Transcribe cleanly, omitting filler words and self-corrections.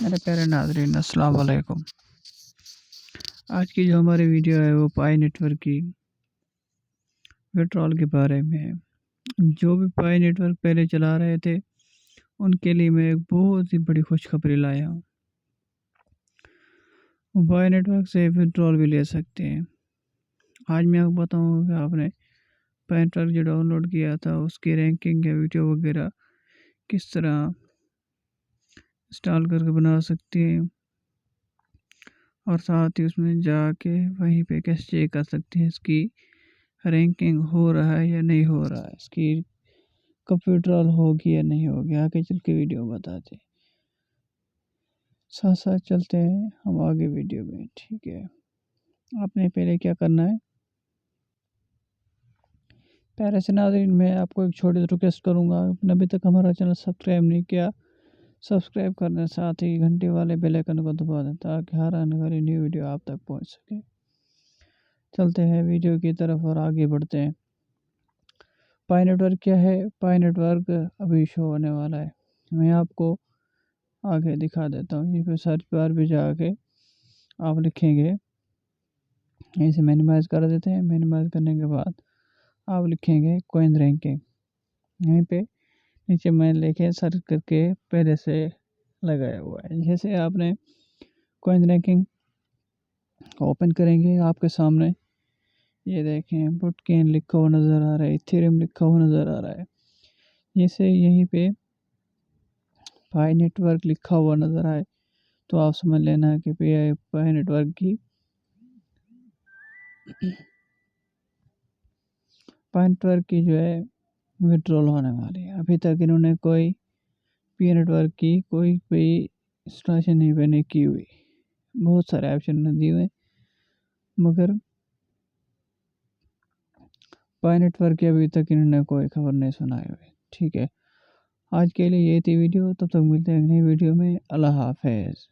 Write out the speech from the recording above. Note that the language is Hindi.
मेरे प्यारे नाज़रीन अस्सलाम वालेकुम। आज की जो हमारी वीडियो है वो पाई नेटवर्क की विड्रॉल के बारे में है। जो भी पाई नेटवर्क पहले चला रहे थे उनके लिए मैं एक बहुत ही बड़ी खुशखबरी लाया हूँ। वो पाई नेटवर्क से विड्रॉल भी ले सकते हैं। आज मैं आपको बताऊँगा कि आपने पाई नेटवर्क जो डाउनलोड किया था उसकी रैंकिंग या वीडियो वगैरह किस तरह इंस्टॉल करके बना सकते हैं और साथ ही उसमें जाके वहीं पे कैसे चेक कर सकते हैं इसकी रैंकिंग हो रहा है या नहीं हो रहा है, इसकी कब विड्रॉल होगी या नहीं होगी, आगे चल के वीडियो बताते हैं। साथ साथ चलते हैं हम आगे वीडियो में। ठीक है, आपने पहले क्या करना है, प्यारे से नाज़रीन मैं आपको एक छोटी सी रिक्वेस्ट करूंगा, आपने अभी तक हमारा चैनल सब्सक्राइब नहीं किया, सब्सक्राइब करने साथ ही घंटे वाले बेल आइकन को दबा दें ताकि हर आने वाली न्यू वीडियो आप तक पहुंच सके। चलते हैं वीडियो की तरफ और आगे बढ़ते हैं। पाई नेटवर्क क्या है, पाई नेटवर्क अभी शो होने वाला है, मैं आपको आगे दिखा देता हूँ। ये पे सर्च बार भी जाके आप लिखेंगे, इसे मिनिमाइज़ कर देते हैं। मिनिमाइज़ करने के बाद आप लिखेंगे कॉइन रैंकिंग, यहीं पे नीचे मैंने लेके सर्च करके पहले से लगाया हुआ है। जैसे आपने कॉइन रैंकिंग ओपन करेंगे आपके सामने ये देखें बुटकेन लिखा हुआ नज़र आ रहा है, इथेरियम लिखा हुआ नज़र आ रहा है। जैसे यहीं पे पाई नेटवर्क लिखा हुआ नज़र आए तो आप समझ लेना कि पाई नेटवर्क की पाई नेटवर्क की जो है विड्रॉल होने वाली है। अभी तक इन्होंने कोई पी नेटवर्क की कोई भी इंस्टॉलेशन नहीं की हुई, बहुत सारे ऑप्शन दिए हुए मगर पाई नेटवर्क की अभी तक इन्होंने कोई खबर नहीं सुनाई हुई। ठीक है, आज के लिए ये थी वीडियो, तब तक मिलते हैं नई वीडियो में। अल्लाह हाफ़िज़।